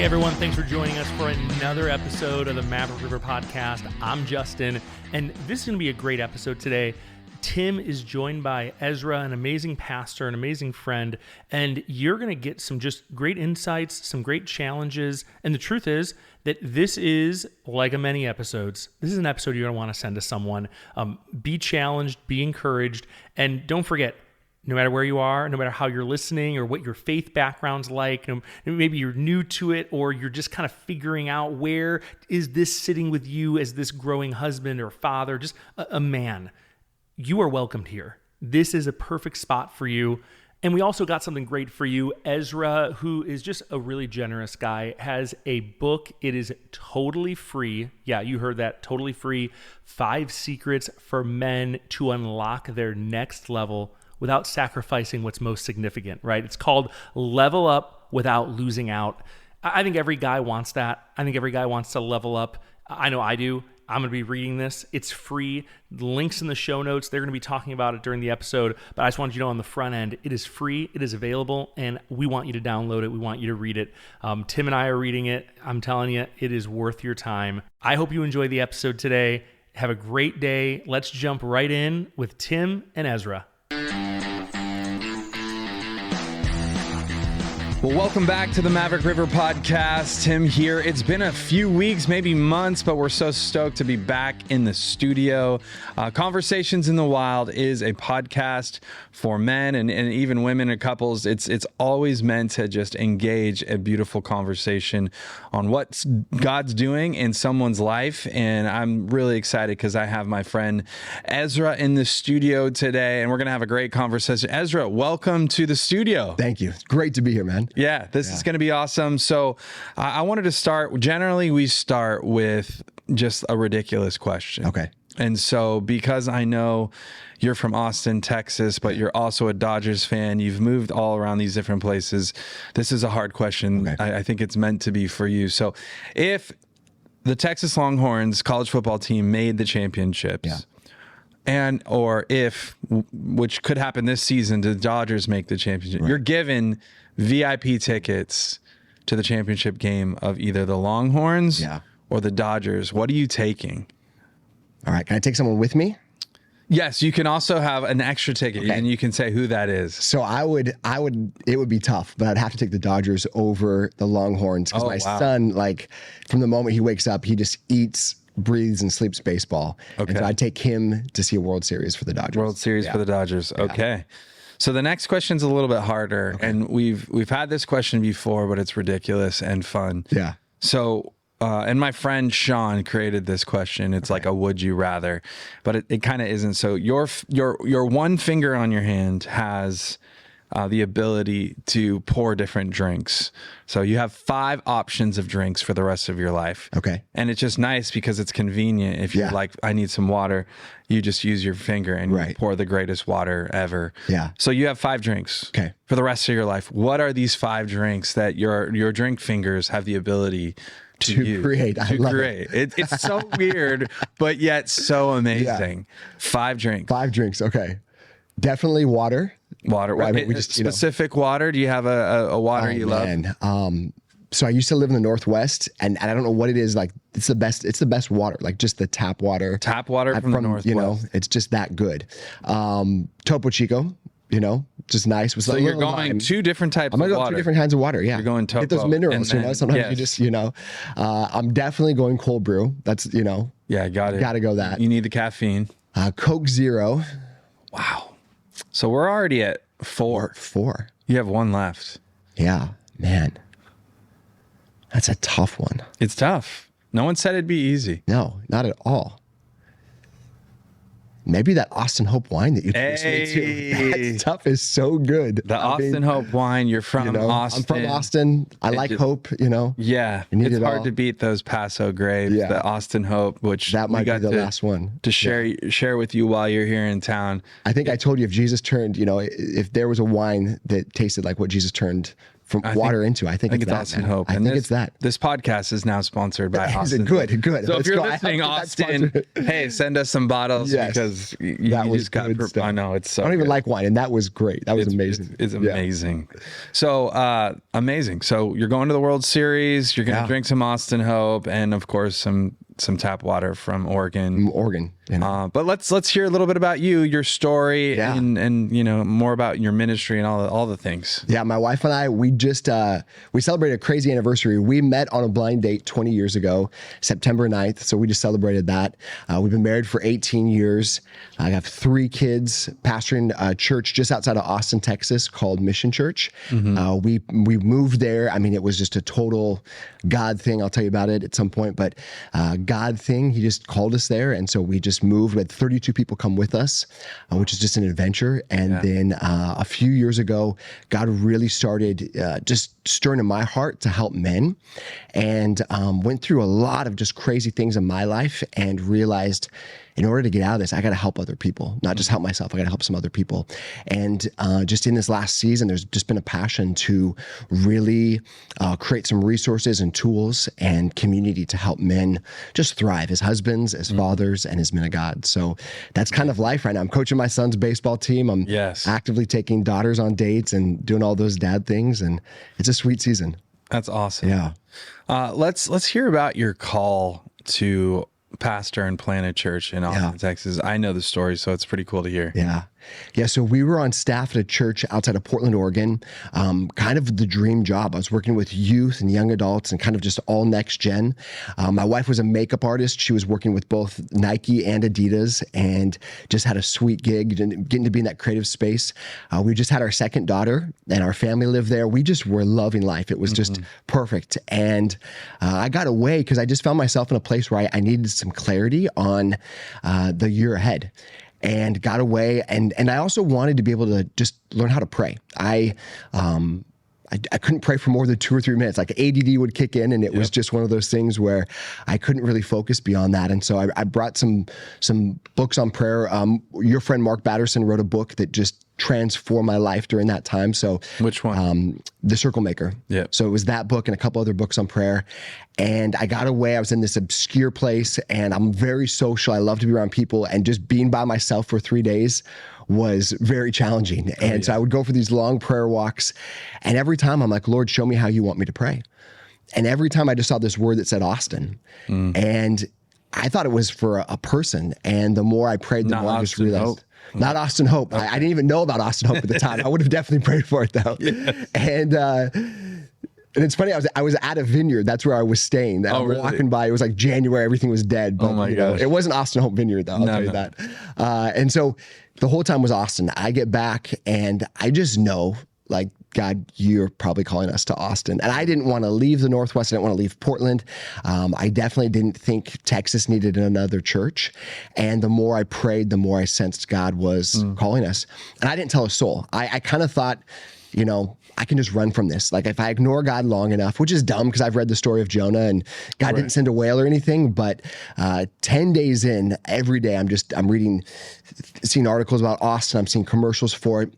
everyone, thanks for joining us for another episode of the Maverick River Podcast. I'm Justin, and this is going to be a great episode today. Tim is joined by Ezra, an amazing pastor, an amazing friend, and you're going to get some just great insights, some great challenges, and the truth is that this is, like many episodes, this is an episode you're going to want to send to someone. Be challenged, be encouraged, and don't forget, no matter where you are, no matter how you're listening or what your faith background's like, maybe you're new to it or you're just kind of figuring out where is this sitting with you as this growing husband or father, just a man. You are welcomed here. This is a perfect spot for you. And we also got something great for you. Ezra, who is just a really generous guy, has a book. It is totally free. Yeah, you heard that. Totally free. 5 Secrets for Men to Unlock Their Next Level without sacrificing what's most significant, right? It's called Level Up Without Losing Out. I think every guy wants that. I think every guy wants to level up. I know I do. I'm going to be reading this. It's free. The link's in the show notes. They're going to be talking about it during the episode. But I just wanted you to know on the front end, it is free. It is available. And we want you to download it. We want you to read it. Tim and I are reading it. I'm telling you, it is worth your time. I hope you enjoy the episode today. Have a great day. Let's jump right in with Tim and Ezra. Well, welcome back to the Maverick River Podcast. Tim here. It's been a few weeks, maybe months, but we're so stoked to be back in the studio. Conversations in the Wild is a podcast for men and even women and couples. It's always meant to just engage a beautiful conversation on what God's doing in someone's life. And I'm really excited because I have my friend Ezra in the studio today, and we're going to have a great conversation. Ezra, welcome to the studio. Thank you. Great to be here, man. Yeah, this is going to be awesome. So I wanted to start, generally we start with just a ridiculous question. Okay. And so because I know you're from Austin, Texas, but you're also a Dodgers fan, you've moved all around these different places. This is a hard question. Okay. I think it's meant to be for you. So if the Texas Longhorns college football team made the championships, or if, which could happen this season, the Dodgers make the championship, you're given VIP tickets to the championship game of either the Longhorns or the Dodgers. What are you taking? All right. Can I take someone with me? Yes, you can also have an extra ticket and you can say who that is. So it would be tough, but I'd have to take the Dodgers over the Longhorns because my son, like from the moment he wakes up, he just eats, breathes, and sleeps baseball. Okay. And so I'd take him to see a World Series for the Dodgers. World Series for the Dodgers. Okay. So the next question's a little bit harder, and we've had this question before, but it's ridiculous and fun. Yeah. So, and my friend Sean created this question. It's like a would you rather, but it kind of isn't. So your one finger on your hand has the ability to pour different drinks. So you have 5 options of drinks for the rest of your life. Okay. And it's just nice because it's convenient. If you're like, I need some water, you just use your finger and you pour the greatest water ever. Yeah. So you have 5 drinks for the rest of your life. What are these 5 drinks that your drink fingers have the ability to create? It's so weird, but yet so amazing. 5 drinks. 5 drinks. Okay. Definitely water. Water. Well, I mean, we just, specific water. Do you have a water you love? So I used to live in the Northwest, and I don't know what it is. Like it's the best water. Like just the tap water. Tap water from the Northwest. You know, it's just that good. Topo Chico. You know, just nice. So you're going 2 different types of water. I'm going to go 2 different kinds of water. Yeah. You're going Topo. Get those minerals. You know, sometimes you just I'm definitely going cold brew. That's Yeah, got it. Got to go that. You need the caffeine. Coke Zero. Wow. So we're already at 4. 4. You have 1 left. Yeah, man. That's a tough one. It's tough. No one said it'd be easy. No, not at all. Maybe that Austin Hope wine that you introduced me to. That stuff is so good. The Austin Hope wine. You're from Austin. I'm from Austin. I like Hope, Yeah. It's hard to beat those Paso grapes. Yeah. The Austin Hope, which that might be the last one. To share with you while you're here in town. I think I told you if Jesus turned, if there was a wine that tasted like what Jesus turned from water into. I think it's that, Austin Hope. I think it's that. This podcast is now sponsored by Austin. Good. So if you're listening, Austin, hey, send us some bottles because you just got. I know it's so. I don't even good. like wine, and that was great. That was amazing. It's amazing. So amazing. So you're going to the World Series. You're going to drink some Austin Hope, and of course some tap water from Oregon. But let's hear a little bit about you, your story, and more about your ministry and all the things. Yeah, my wife and I, we just we celebrated a crazy anniversary. We met on a blind date 20 years ago, September 9th. So we just celebrated that. We've been married for 18 years. I have 3 kids, pastoring a church just outside of Austin, Texas called Mission Church. We moved there. I mean, it was just a total God thing. I'll tell you about it at some point, but God thing. He just called us there. And so we just moved. We had 32 people come with us, which is just an adventure. And then a few years ago, God really started just stirring in my heart to help men, and went through a lot of just crazy things in my life and realized in order to get out of this, I got to help other people, not just help myself. I got to help some other people. And just in this last season, there's just been a passion to really create some resources and tools and community to help men just thrive as husbands, as fathers, and as men of God. So that's kind of life right now. I'm coaching my son's baseball team. I'm actively taking daughters on dates and doing all those dad things. And it's a sweet season. That's awesome. Yeah. Let's hear about your call to pastor and plant a church in Austin, Texas. I know the story, so it's pretty cool to hear. Yeah, so we were on staff at a church outside of Portland, Oregon, kind of the dream job. I was working with youth and young adults and kind of just all next gen. My wife was a makeup artist. She was working with both Nike and Adidas and just had a sweet gig, getting to be in that creative space. We just had our second daughter and our family lived there. We just were loving life. It was just perfect. And I got away because I just found myself in a place where I needed some clarity on the year ahead. And got away, and I also wanted to be able to just learn how to pray. I couldn't pray for more than 2 or 3 minutes. Like ADD would kick in, and it was just one of those things where I couldn't really focus beyond that. And so I brought some books on prayer. Your friend Mark Batterson wrote a book that just transformed my life during that time. So which one? The Circle Maker. Yeah. So it was that book and a couple other books on prayer. And I got away. I was in this obscure place, and I'm very social. I love to be around people, and just being by myself for 3 days was very challenging. And so I would go for these long prayer walks, and every time I'm like, Lord, show me how you want me to pray. And every time I just saw this word that said Austin. And I thought it was for a person. And the more I prayed, the more I just realized. Not Austin Hope. Okay. I didn't even know about Austin Hope at the time. I would have definitely prayed for it though. And it's funny, I was at a vineyard. That's where I was staying. And I'm walking by. It was like January. Everything was dead. But it wasn't Austin Hope Vineyard, though. I'll tell you that. And so the whole time was Austin. I get back, and I just know, like, God, you're probably calling us to Austin. And I didn't want to leave the Northwest. I didn't want to leave Portland. I definitely didn't think Texas needed another church. And the more I prayed, the more I sensed God was calling us. And I didn't tell a soul. I kind of thought, I can just run from this. Like if I ignore God long enough, which is dumb because I've read the story of Jonah and God didn't send a whale or anything, but 10 days in, every day I'm reading, seeing articles about Austin. I'm seeing commercials for it.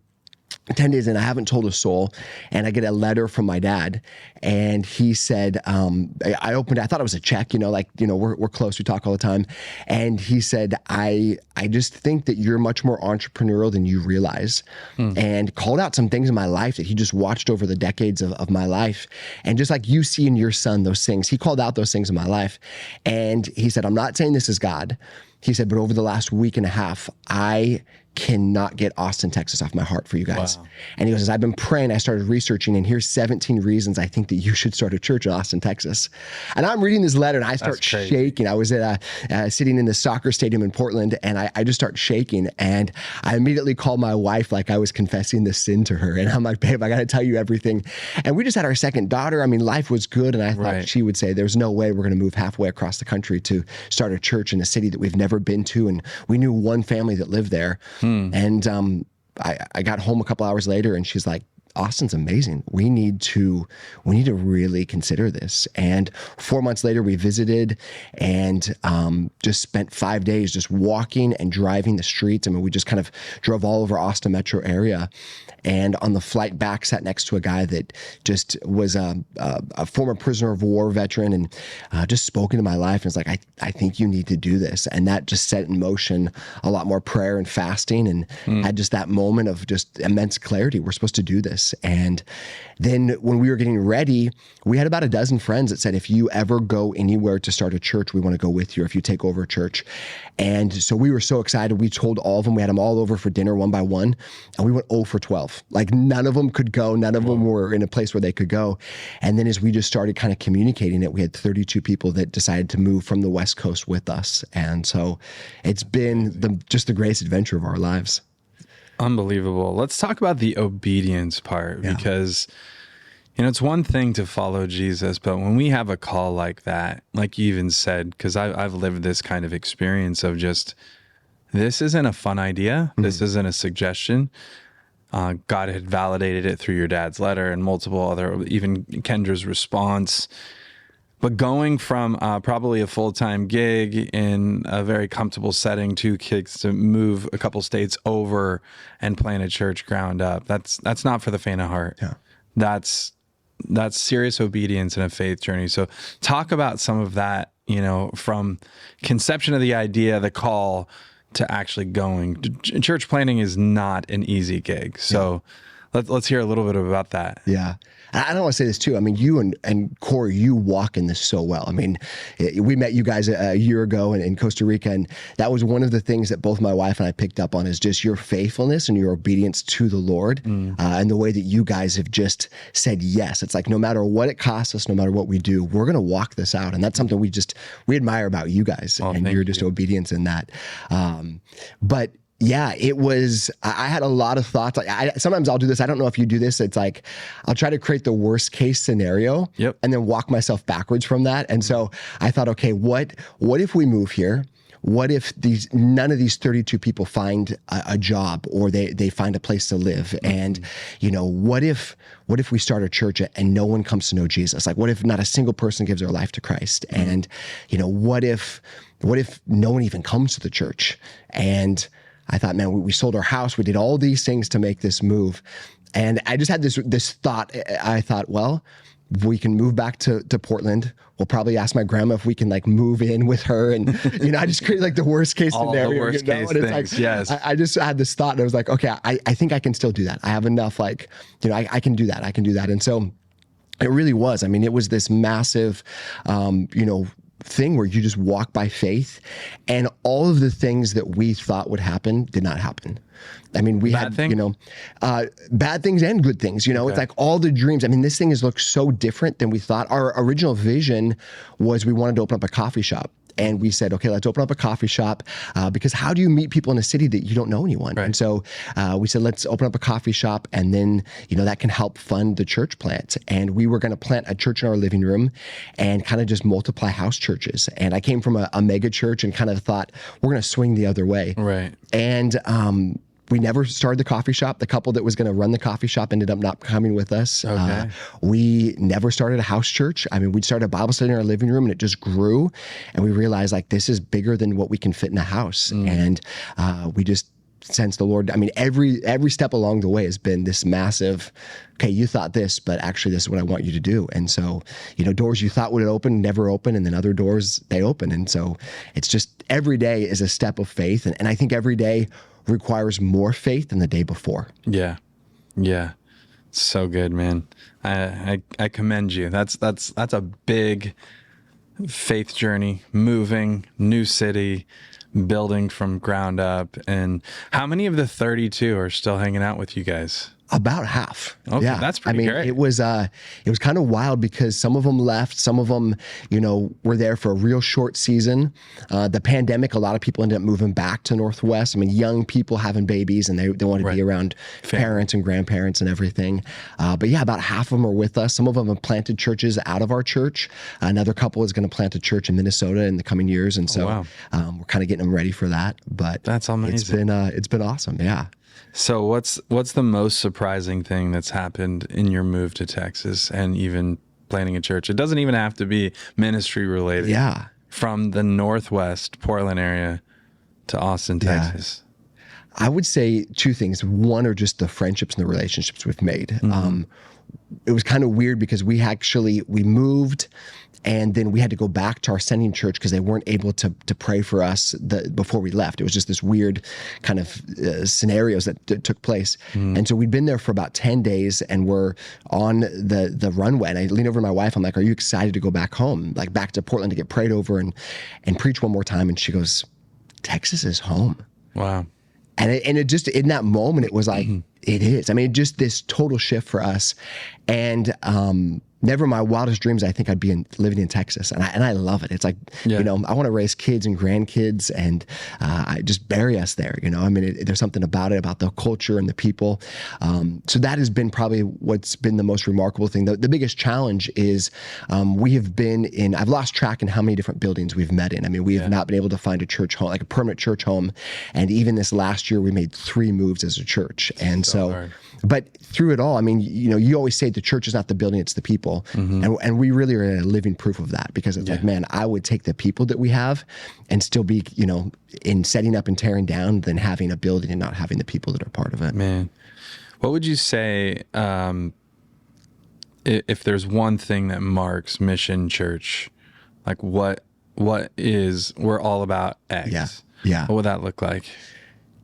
10 days in, I haven't told a soul, and I get a letter from my dad, and he said, I opened it, I thought it was a check, we're close, we talk all the time, and he said, I just think that you're much more entrepreneurial than you realize, and called out some things in my life that he just watched over the decades of my life, and just like you see in your son, those things, he called out those things in my life, and he said, I'm not saying this is God. He said, but over the last week and a half, I cannot get Austin, Texas off my heart for you guys. Wow. And he goes, as I've been praying, I started researching, and here's 17 reasons I think that you should start a church in Austin, Texas. And I'm reading this letter, and I start shaking. I was at sitting in the soccer stadium in Portland, and I just start shaking. And I immediately called my wife like I was confessing this sin to her. And I'm like, babe, I got to tell you everything. And we just had our second daughter. I mean, life was good. And I thought she would say, there's no way we're going to move halfway across the country to start a church in a city that we've never been to. And we knew one family that lived there. And I got home a couple hours later, and she's like, Austin's amazing. We need to really consider this. And 4 months later, we visited and just spent 5 days just walking and driving the streets. I mean, we just kind of drove all over Austin metro area. And on the flight back, sat next to a guy that just was a former prisoner of war veteran, and just spoke into my life and was like, I think you need to do this. And that just set in motion a lot more prayer and fasting, and had just that moment of just immense clarity. We're supposed to do this. And then when we were getting ready, we had about a dozen friends that said, if you ever go anywhere to start a church, we want to go with you, if you take over a church. And so we were so excited. We told all of them, we had them all over for dinner one by one, and we went 0 for 12. Like none of them could go. None of them were in a place where they could go. And then as we just started kind of communicating it, we had 32 people that decided to move from the West Coast with us. And so it's been just the greatest adventure of our lives. Unbelievable. Let's talk about the obedience part, because it's one thing to follow Jesus, but when we have a call like that, like you even said, because I've lived this kind of experience of just, this isn't a fun idea. This isn't a suggestion. God had validated it through your dad's letter and multiple other, even Kendra's response. But going from probably a full-time gig in a very comfortable setting, 2 kids, to move a couple states over and plant a church ground up, that's not for the faint of heart. Yeah. That's serious obedience in a faith journey. So talk about some of that, from conception of the idea, the call, to actually going. Church planting is not an easy gig. So let's hear a little bit about that. Yeah. I don't want to say this too. I mean, you and Corey, you walk in this so well. I mean, we met you guys a year ago in Costa Rica, and that was one of the things that both my wife and I picked up on, is just your faithfulness and your obedience to the Lord, and the way that you guys have just said yes. It's like, no matter what it costs us, no matter what we do, we're going to walk this out. And that's something we admire about you guys, and your just obedience in that. But yeah, it was, I had a lot of thoughts. Like sometimes I'll do this. I don't know if you do this. It's like, I'll try to create the worst case scenario and then walk myself backwards from that. And so I thought, okay, what if we move here? What if none of these 32 people find a job, or they find a place to live? And, what if we start a church and no one comes to know Jesus? Like, what if not a single person gives their life to Christ? And, what if no one even comes to the church? And I thought, man, we sold our house. We did all these things to make this move. And I just had this thought. I thought, well, we can move back to Portland. We'll probably ask my grandma if we can move in with her. And, I just created the worst case scenario. All the worst case things, yes. I just had this thought, and I was like, okay, I think I can still do that. I have enough, I can do that. I can do that. And so it really was. I mean, it was this massive, thing where you just walk by faith, and all of the things that we thought would happen did not happen. I mean, we had bad things and good things. It's like all the dreams. I mean, this thing has looked so different than we thought. Our original vision was we wanted to open up a coffee shop. And we said, okay, let's open up a coffee shop, because how do you meet people in a city that you don't know anyone? Right. And so we said, let's open up a coffee shop, and then, that can help fund the church plant. And we were going to plant a church in our living room and kind of just multiply house churches. And I came from a mega church and kind of thought, we're going to swing the other way. Right. And we never started the coffee shop. The couple that was going to run the coffee shop ended up not coming with us. Okay. We never started a house church. I mean, we started a Bible study in our living room, and it just grew. And we realized this is bigger than what we can fit in a house. And we just sensed the Lord. I mean, every step along the way has been this massive, okay, you thought this, but actually this is what I want you to do. And so, doors you thought would open, never open. And then other doors, they open. And so it's just every day is a step of faith. And I think every day requires more faith than the day before. Yeah. So good, man. I commend you. That's a big faith journey, moving, new city, building from ground up. And how many of the 32 are still hanging out with you guys? About half. Okay, yeah, that's pretty great. It was kind of wild, because some of them left, some of them, were there for a real short season. The pandemic, a lot of people ended up moving back to Northwest. I mean, young people having babies, and they want to be around parents and grandparents and everything. But yeah, about half of them are with us. Some of them have planted churches out of our church. Another couple is going to plant a church in Minnesota in the coming years, and so we're kind of getting them ready for that. But that's amazing. It's been awesome. Yeah. So what's the most surprising thing that's happened in your move to Texas and even planning a church? It doesn't even have to be ministry related. Yeah. From the Northwest Portland area to Austin, Texas. I would say two things. One are just the friendships and the relationships we've made. It was kind of weird because we moved and then we had to go back to our sending church because they weren't able to pray for us before we left. It was just this weird kind of scenarios that took place. And so we'd been there for about 10 days and we're on the runway. And I leaned over to my wife. I'm like, are you excited to go back home? Like back to Portland to get prayed over and preach one more time. And she goes, Texas is home. Wow. And it just, in that moment, it was like, it is. I mean, just this total shift for us. And never in my wildest dreams, I think I'd be living in Texas. And I love it. It's like, I want to raise kids and grandkids and I just bury us there. I mean, there's something about it, about the culture and the people. So that has been probably what's been the most remarkable thing. The biggest challenge is we have been in, I've lost track in how many different buildings we've met in. I mean, we have not been able to find a church home, like a permanent church home. And even this last year, we made 3 moves as a church. And so but through it all, I mean, you always say the church is not the building, it's the people. And we really are a living proof of that because it's like, man, I would take the people that we have and still be, in setting up and tearing down than having a building and not having the people that are part of it. Man, what would you say if there's one thing that marks Mission Church, like what is, we're all about X. Yeah. What would that look like?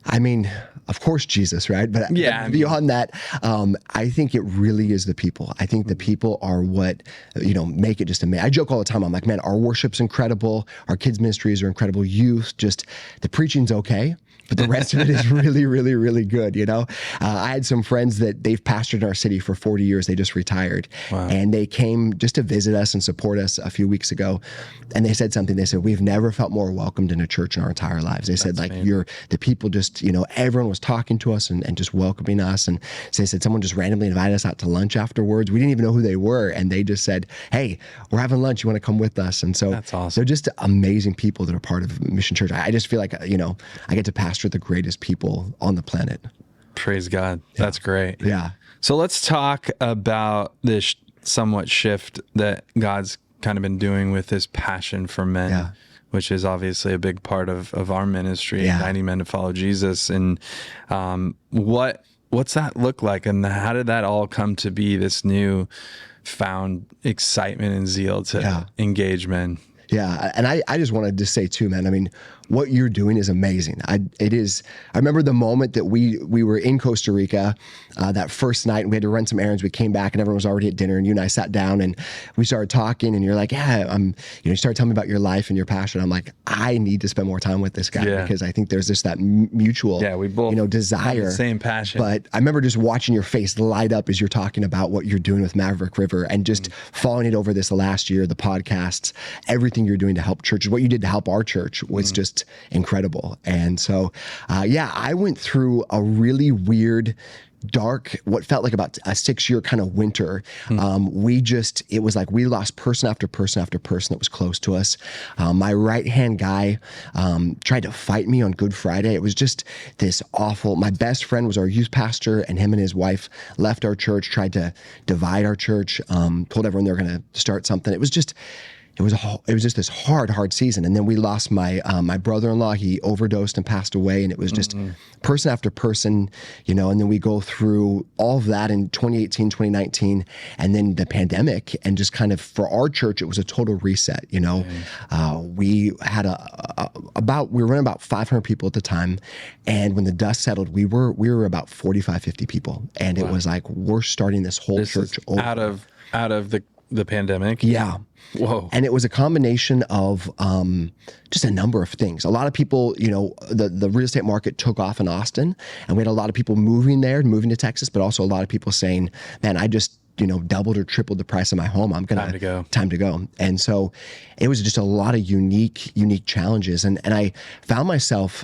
I mean, of course, Jesus, right? But beyond that, I think it really is the people. I think the people are what, make it just amazing. I joke all the time. I'm like, man, our worship's incredible. Our kids' ministries are incredible. Youth, just the preaching's okay. But the rest of it is really, really, really good. I had some friends that they've pastored in our city for 40 years. They just retired. Wow. And they came just to visit us and support us a few weeks ago. And they said something. They said, we've never felt more welcomed in a church in our entire lives. They said, the people just, everyone was talking to us and just welcoming us. And so they said, someone just randomly invited us out to lunch afterwards. We didn't even know who they were. And they just said, hey, we're having lunch. You want to come with us? And so that's awesome. They're just amazing people that are part of Mission Church. I just feel like, I get to pastor the greatest people on the planet. Praise God. That's great. Yeah. So let's talk about this somewhat shift that God's kind of been doing with this passion for men, which is obviously a big part of our ministry, 90 Men to Follow Jesus. And what's that look like? And how did that all come to be, this new found excitement and zeal to engage men? Yeah. And I just wanted to say too, man, I mean, what you're doing is amazing. I remember the moment that we were in Costa Rica that first night and we had to run some errands. We came back and everyone was already at dinner and you and I sat down and we started talking and you're like, you started telling me about your life and your passion. I'm like, I need to spend more time with this guy because I think there's just that mutual, we both desire. have the same passion. But I remember just watching your face light up as you're talking about what you're doing with Maverick River and just following it over this last year, the podcasts, everything you're doing to help churches, what you did to help our church was just incredible. And so, I went through a really weird, dark, what felt like about a 6-year kind of winter. It was like we lost person after person after person that was close to us. My right-hand guy tried to fight me on Good Friday. It was just this awful, my best friend was our youth pastor and him and his wife left our church, tried to divide our church, told everyone they were going to start something. It was just this hard season. And then we lost my brother-in-law. He overdosed and passed away. And it was just person after person, and then we go through all of that in 2018, 2019, and then the pandemic. And just kind of, for our church, it was a total reset. We had we were running about 500 people at the time. And when the dust settled, we were about 45, 50 people. And it was like, we're starting this whole church over. Out of the pandemic. Yeah. Whoa. And it was a combination of just a number of things. A lot of people, the real estate market took off in Austin, and we had a lot of people moving to Texas, but also a lot of people saying, man, I just, doubled or tripled the price of my home. Time to go. And so it was just a lot of unique challenges. And I found myself,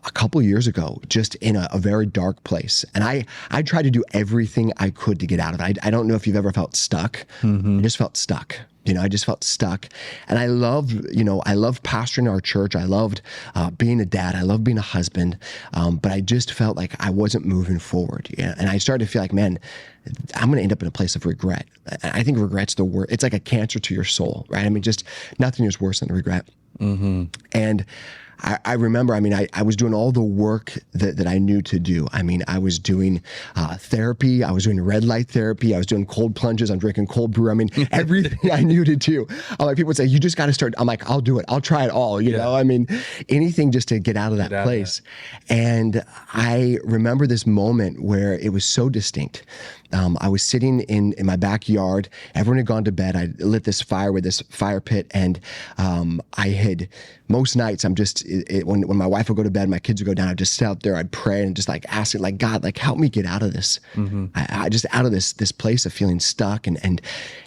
a couple years ago, just in a very dark place. And I tried to do everything I could to get out of it. I don't know if you've ever felt stuck. I just felt stuck. I just felt stuck. And I loved pastoring our church. I loved being a dad. I loved being a husband. But I just felt like I wasn't moving forward. Yeah. And I started to feel like, man, I'm going to end up in a place of regret. I think regret's the worst. It's like a cancer to your soul, right? I mean, just nothing is worse than regret. Mm-hmm. And I remember, I was doing all the work that I knew to do. I was doing therapy. I was doing red light therapy. I was doing cold plunges. I'm drinking cold brew. Everything I knew to do. People would say, you just got to start. I'm like, I'll do it. I'll try it all. You know, anything just to get out of that place. And I remember this moment where it was so distinct. I was sitting in my backyard. Everyone had gone to bed. I lit this fire with this fire pit. And I had, most nights, when my wife would go to bed, my kids would go down, I'd just sit out there, I'd pray and just like ask it, like, God, like help me get out of this. Mm-hmm. I just out of this place of feeling stuck. And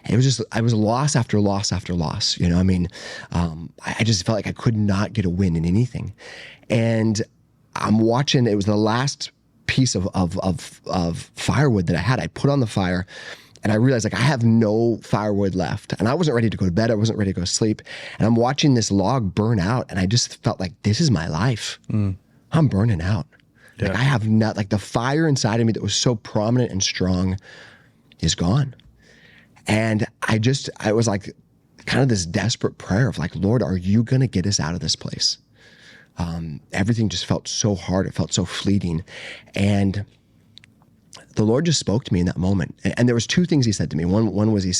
it was just, I was loss after loss after loss. I just felt like I could not get a win in anything. And I'm watching, it was the last piece of firewood that I had. I put on the fire and I realized like I have no firewood left, and I wasn't ready to go to bed. I wasn't ready to go to sleep, and I'm watching this log burn out, and I just felt like this is my life. I'm burning out. Yeah. Like I have not, like the fire inside of me that was so prominent and strong is gone. And I was like kind of this desperate prayer of like, Lord, are you going to get us out of this place? Everything just felt so hard. It felt so fleeting. And the Lord just spoke to me in that moment. And there was two things he said to me. One was he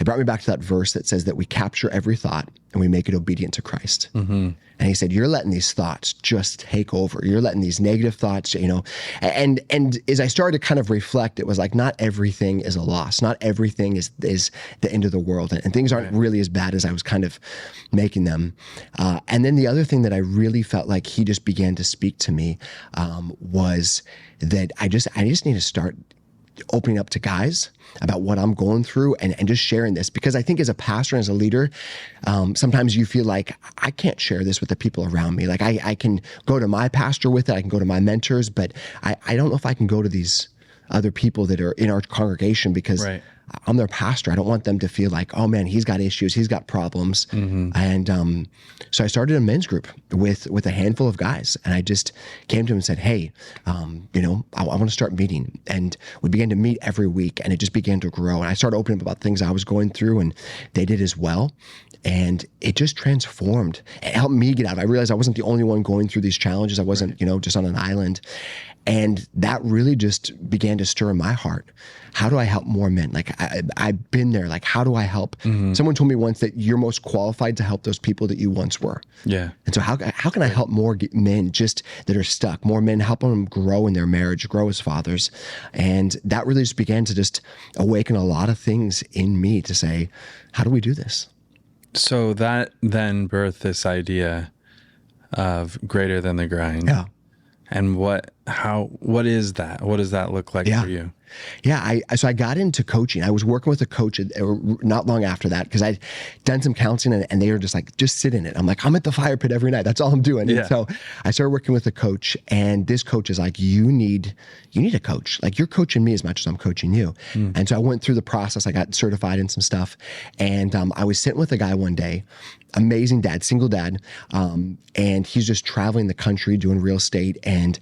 brought me back to that verse that says that we capture every thought and we make it obedient to Christ. Mm-hmm. And he said, you're letting these thoughts just take over. You're letting these negative thoughts, and as I started to kind of reflect, it was like, not everything is a loss. Not everything is the end of the world. And things aren't really as bad as I was kind of making them. And then the other thing that I really felt like he just began to speak to me was that I just need to start opening up to guys about what I'm going through and just sharing this. Because I think as a pastor and as a leader, sometimes you feel like I can't share this with the people around me. Like I can go to my pastor with it. I can go to my mentors, but I don't know if I can go to these other people that are in our congregation because I'm their pastor. I don't want them to feel like, oh man, he's got issues, he's got problems. Mm-hmm. And so I started a men's group with a handful of guys, and I just came to him and said, hey, I want to start meeting. And we began to meet every week, and it just began to grow. And I started opening up about things I was going through, and they did as well. And it just transformed. It helped me get out. I realized I wasn't the only one going through these challenges. I wasn't, just on an island. And that really just began to stir in my heart. How do I help more men? Like I've been there. Like, how do I help? Mm-hmm. Someone told me once that you're most qualified to help those people that you once were. Yeah. And so how can I help more men just that are stuck? More men, help them grow in their marriage, grow as fathers. And that really just began to just awaken a lot of things in me to say, how do we do this? So that then birthed this idea of greater than the grind. Yeah. And what is that? What does that look like for you? Yeah, so I got into coaching. I was working with a coach not long after that because I'd done some counseling and they were just like, just sit in it. I'm like, I'm at the fire pit every night. That's all I'm doing. Yeah. And so I started working with a coach, and this coach is like, you need a coach. Like, you're coaching me as much as I'm coaching you. Mm. And so I went through the process. I got certified in some stuff, and I was sitting with a guy one day, amazing dad, single dad, and he's just traveling the country doing real estate, and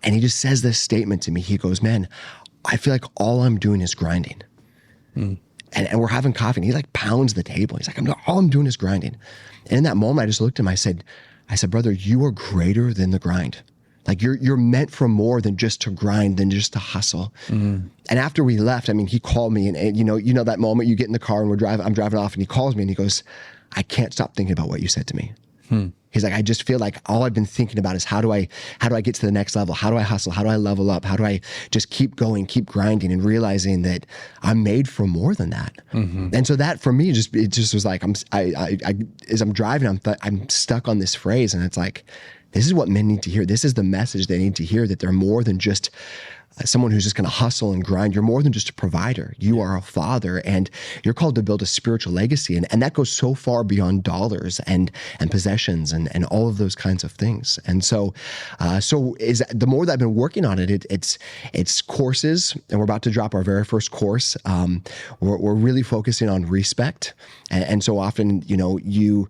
he just says this statement to me. He goes, man, I feel like all I'm doing is grinding. Mm. And we're having coffee, and he like pounds the table. He's like, all I'm doing is grinding. And in that moment, I just looked at him. I said, brother, you are greater than the grind. Like you're meant for more than just to grind, than just to hustle. Mm. And after we left, he called me, and you know that moment you get in the car and I'm driving off, and he calls me and he goes, I can't stop thinking about what you said to me. Hmm. He's like, I just feel like all I've been thinking about is how do I get to the next level? How do I hustle? How do I level up? How do I just keep going, keep grinding, and realizing that I'm made for more than that. Mm-hmm. And so that for me, it just was like, as I'm driving, I'm stuck on this phrase, and it's like, This is what men need to hear. This is the message they need to hear, that they're more than just someone who's just going to hustle and grind. You're more than just a provider. You are a father, and you're called to build a spiritual legacy. And that goes so far beyond dollars and possessions and all of those kinds of things. And so the more that I've been working on it, it's courses, and we're about to drop our very first course. We're really focusing on respect. And so often, you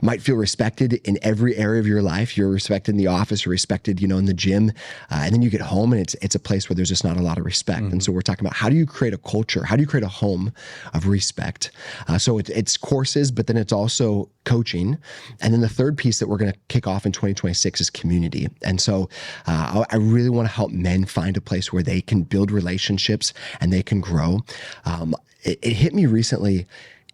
might feel respected in every area of your life. You're respected in the office, you're respected, in the gym. And then you get home and it's a place where there's just not a lot of respect. And so we're talking about, how do you create a culture? How do you create a home of respect? So it's courses, but then it's also coaching. And then the third piece that we're going to kick off in 2026 is community. And so I really want to help men find a place where they can build relationships and they can grow. It hit me recently,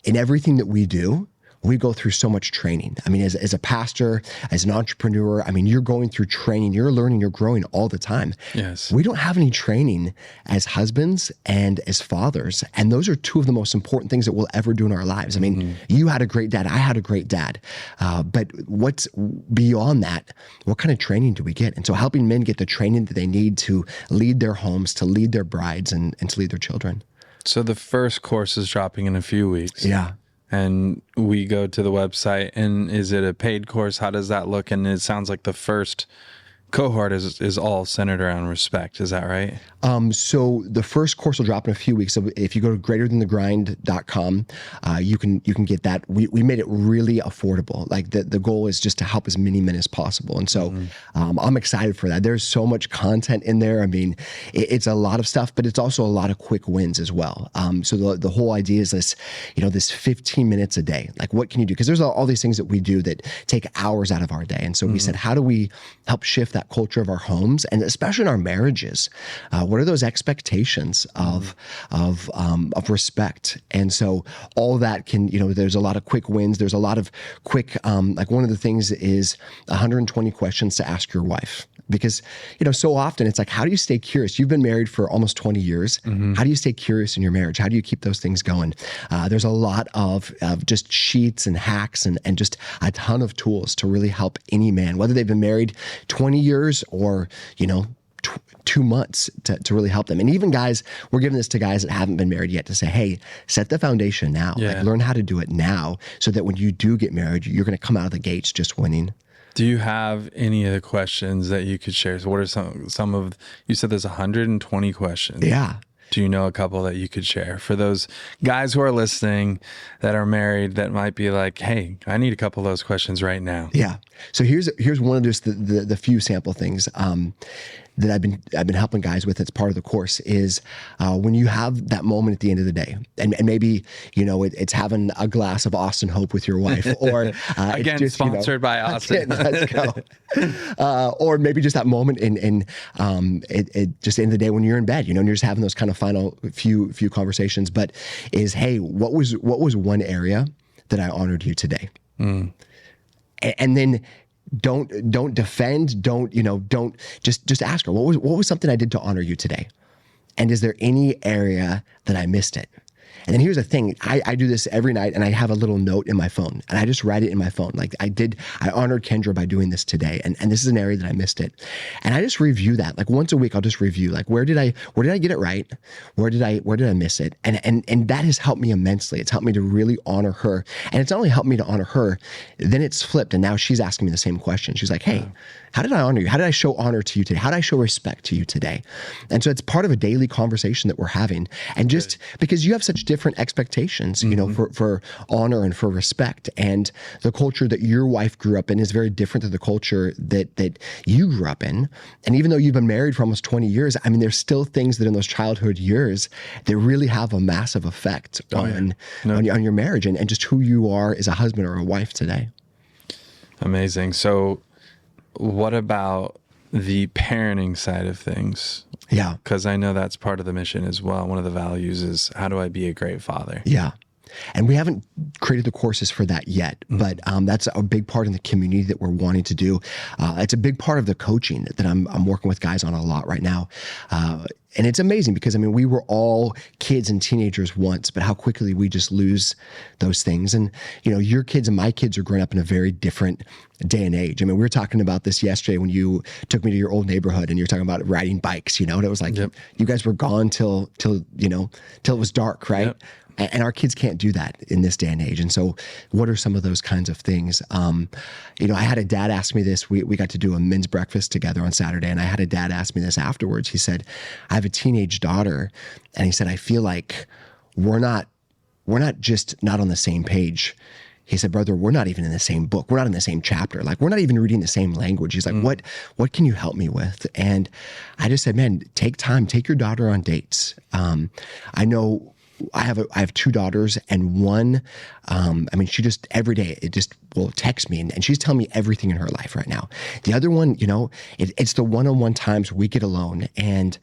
in everything that we do, we go through so much training. I mean, as a pastor, as an entrepreneur, I mean, you're going through training, you're learning, you're growing all the time. Yes. We don't have any training as husbands and as fathers. And those are two of the most important things that we'll ever do in our lives. I mean, you had a great dad, I had a great dad. But what's beyond that? What kind of training do we get? And so helping men get the training that they need to lead their homes, to lead their brides, and to lead their children. So the first course is dropping in a few weeks. Yeah. And we go to the website, and is it a paid course? How does that look? And it sounds like the first cohort is all centered around respect. Is that right? So the first course will drop in a few weeks. So if you go to greaterthanthegrind.com, you can get that. We made it really affordable. Like the goal is just to help as many men as possible. And so I'm excited for that. There's so much content in there. I mean, it's a lot of stuff, but it's also a lot of quick wins as well. So the whole idea is this, this 15 minutes a day. Like, what can you do? Because there's all these things that we do that take hours out of our day. And so we said, how do we help shift that culture of our homes, and especially in our marriages? What are those expectations of respect? And so all of that can, there's a lot of quick wins. There's a lot of quick, like one of the things is 120 questions to ask your wife. Because, so often it's like, how do you stay curious? You've been married for almost 20 years. How do you stay curious in your marriage? How do you keep those things going? There's a lot of just sheets and hacks and just a ton of tools to really help any man, whether they've been married 20 years or, 2 months, to really help them. And even guys, we're giving this to guys that haven't been married yet, to say, hey, set the foundation now. Yeah. Like, learn how to do it now, so that when you do get married, you're going to come out of the gates just winning. Do you have any of the questions that you could share? So what are some of, you said there's 120 questions. Yeah. Do you know a couple that you could share for those guys who are listening that are married that might be like, hey, I need a couple of those questions right now? Yeah. So here's one of just the few sample things that I've been helping guys with. It's part of the course is when you have that moment at the end of the day, and maybe it's having a glass of Austin Hope with your wife, or again, just, sponsored by Austin. Let's go. Or maybe just that moment in just the end of the day when you're in bed, and you're just having those kind of final few conversations. But is, hey, what was one area that I honored you today? And then don't defend, don't just ask her, what was something I did to honor you today? And is there any area that I missed it? And then here's the thing, I do this every night, and I have a little note in my phone, and I just write it in my phone. Like I honored Kendra by doing this today. And this is an area that I missed it. And I just review that. Like once a week, I'll just review, like, where did I get it right? Where did I miss it? And that has helped me immensely. It's helped me to really honor her. And it's not only helped me to honor her, then it's flipped. And now she's asking me the same question. She's like, hey, how did I honor you? How did I show honor to you today? How did I show respect to you today? And so it's part of a daily conversation that we're having. And just because you have such different expectations, for honor and for respect, and the culture that your wife grew up in is very different than the culture that you grew up in. And even though you've been married for almost 20 years, I mean, there's still things that in those childhood years that really have a massive effect on your marriage and just who you are as a husband or a wife today. Amazing. So what about the parenting side of things? Yeah. Because I know that's part of the mission as well. One of the values is, how do I be a great father? Yeah. And we haven't created the courses for that yet, but that's a big part in the community that we're wanting to do. It's a big part of the coaching that I'm working with guys on a lot right now. And it's amazing because, I mean, we were all kids and teenagers once, but how quickly we just lose those things. And, you know, your kids and my kids are growing up in a very different day and age. I mean, we were talking about this yesterday when you took me to your old neighborhood and you were talking about riding bikes, you know, and it was like, you guys were gone till it was dark, right? Yep. And our kids can't do that in this day and age. And so what are some of those kinds of things? You know, I had a dad ask me this. We got to do a men's breakfast together on Saturday. And I had a dad ask me this afterwards. He said, I have a teenage daughter. And he said, I feel like we're not just not on the same page. He said, brother, we're not even in the same book. We're not in the same chapter. Like, we're not even reading the same language. He's like, what can you help me with? And I just said, man, take time, take your daughter on dates. I know I have two daughters, and one, I mean, she just every day will text me, and she's telling me everything in her life right now. The other one, you know, it's the one-on-one times we get alone, and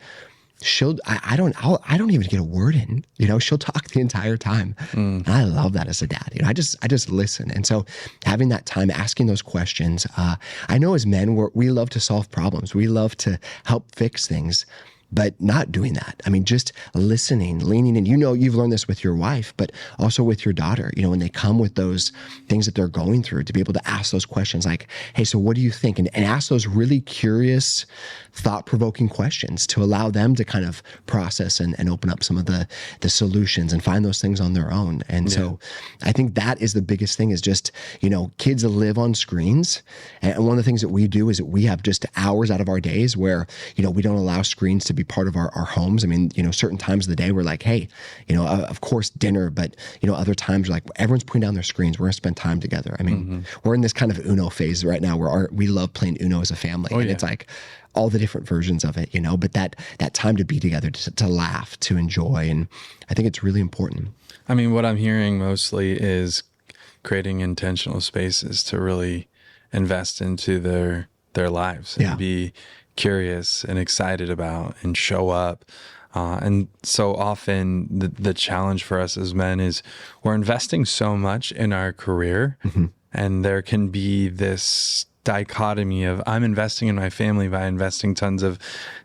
I don't even get a word in. You know, she'll talk the entire time. And I love that as a dad. You know, I just listen. And so having that time, asking those questions. I know as men, we love to solve problems. We love to help fix things. But not doing that. I mean, just listening, leaning in. You know, you've learned this with your wife, but also with your daughter. You know, when they come with those things that they're going through, to be able to ask those questions like, hey, so what do you think? And ask those really curious, thought-provoking questions to allow them to kind of process and open up some of the solutions and find those things on their own. And so I think that is the biggest thing, is just, you know, kids live on screens. And one of the things that we do is that we have just hours out of our days where, you know, we don't allow screens to be part of our homes. I mean, you know, certain times of the day we're like, hey, you know, of course dinner, but, you know, other times like everyone's putting down their screens. We're going to spend time together. I mean, we're in this kind of Uno phase right now where we love playing Uno as a family. It's like all the different versions of it, you know, but that time to be together, to laugh, to enjoy. And I think it's really important. I mean, what I'm hearing mostly is creating intentional spaces to really invest into their lives and be curious and excited about and show up. And so often the challenge for us as men is we're investing so much in our career, and there can be this dichotomy of I'm investing in my family by investing tons of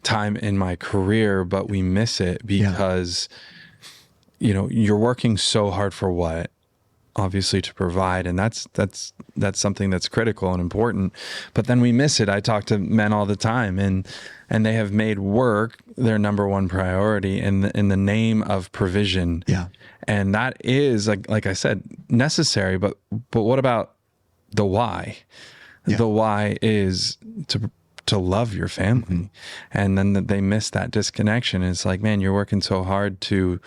time in my career, but we miss it because, you know, you're working so hard for what? Obviously to provide, and that's something that's critical and important, but then we miss it. I talk to men all the time, and they have made work their number one priority in the name of provision. And that is like I said, necessary, but what about the why? The why is to love your family. And then they miss that disconnection. It's like, man, you're working so hard to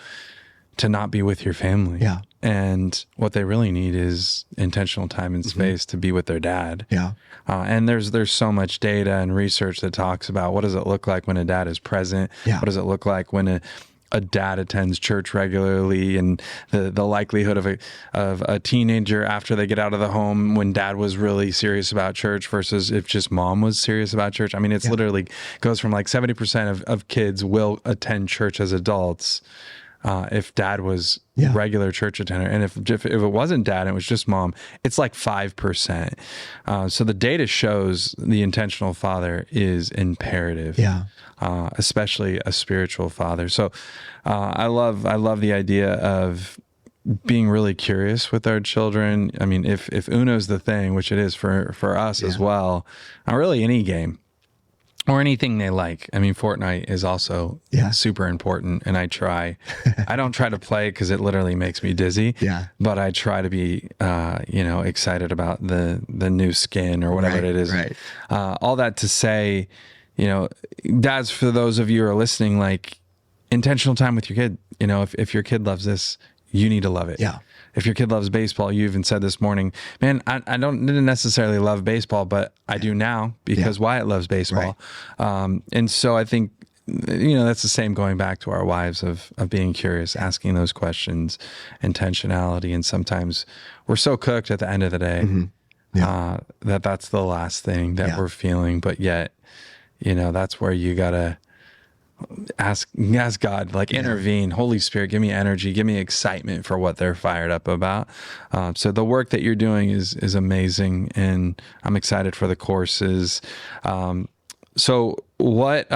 not be with your family. And what they really need is intentional time and space to be with their dad. And there's so much data and research that talks about what does it look like when a dad is present? What does it look like when a dad attends church regularly, and the likelihood of a teenager after they get out of the home when dad was really serious about church versus if just mom was serious about church. I mean, it's literally goes from like 70% of kids will attend church as adults if dad was regular church attender. And if it wasn't dad and it was just mom, it's like 5%. So the data shows the intentional father is imperative, especially a spiritual father. So I love the idea of being really curious with our children. I mean, if Uno's the thing, which it is for us as well, really any game. Or anything they like. I mean, Fortnite is also super important, and I don't try to play because it literally makes me dizzy. But I try to be, excited about the new skin or whatever it is. All that to say, you know, dads, for those of you who are listening, like intentional time with your kid. You know, if your kid loves this, you need to love it. If your kid loves baseball, you even said this morning, man, I didn't necessarily love baseball, but I do now because Wyatt loves baseball. And so I think, you know, that's the same going back to our wives of being curious, asking those questions, intentionality. And sometimes we're so cooked at the end of the day that's the last thing that we're feeling. But yet, you know, that's where you got to ask God, like intervene. Holy Spirit, give me energy, give me excitement for what they're fired up about. So the work that you're doing is amazing, and I'm excited for the courses. So what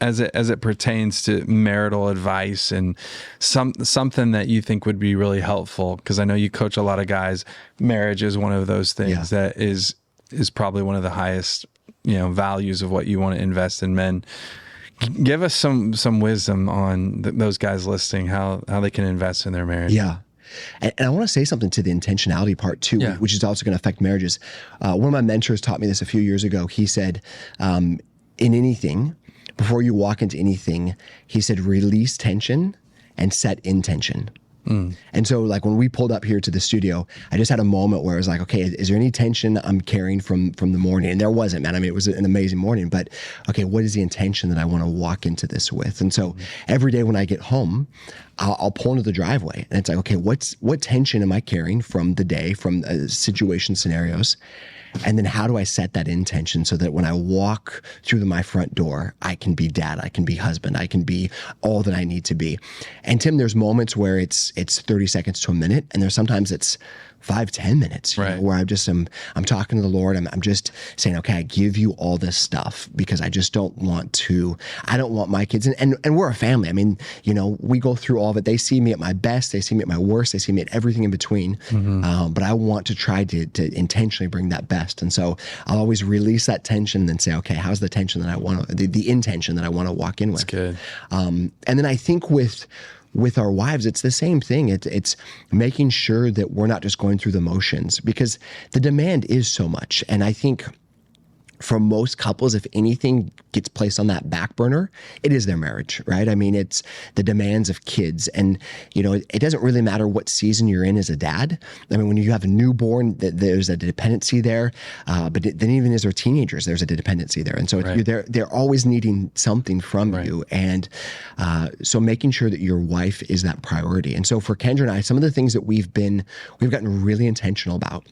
as it pertains to marital advice and something that you think would be really helpful, because I know you coach a lot of guys. Marriage is one of those things that is probably one of the highest, values of what you want to invest in men. Give us some wisdom on those guys listening, how they can invest in their marriage. Yeah. And I want to say something to the intentionality part too, which is also going to affect marriages. One of my mentors taught me this a few years ago. He said, in anything, before you walk into anything, he said, release tension and set intention. And so like when we pulled up here to the studio, I just had a moment where I was like, okay, is there any tension I'm carrying from the morning? And there wasn't, man. I mean, it was an amazing morning, but okay, what is the intention that I want to walk into this with? And so every day when I get home, I'll pull into the driveway and it's like, okay, what tension am I carrying from the day, from situation scenarios? And then how do I set that intention so that when I walk through my front door, I can be dad, I can be husband, I can be all that I need to be. And Tim, there's moments where it's 30 seconds to a minute, and there's sometimes it's 5-10 minutes, where I'm talking to the Lord. I'm just saying, okay, I give you all this stuff because I just don't want my kids, and we're a family. I mean, we go through all of it. They see me at my best, they see me at my worst, they see me at everything in between. But I want to try to intentionally bring that best. And so I'll always release that tension and then say, okay, how's the tension that I want to, the intention that I want to walk in with. That's good. And then I think with our wives, it's the same thing. It's making sure that we're not just going through the motions, because the demand is so much. And I think for most couples, if anything gets placed on that back burner, it is their marriage, right? I mean, it's the demands of kids. And, it doesn't really matter what season you're in as a dad. I mean, when you have a newborn, there's a dependency there. But then even as they're teenagers, there's a dependency there. And so they're always needing something from you. And so making sure that your wife is that priority. And so for Kendra and I, some of the things that we've gotten really intentional about,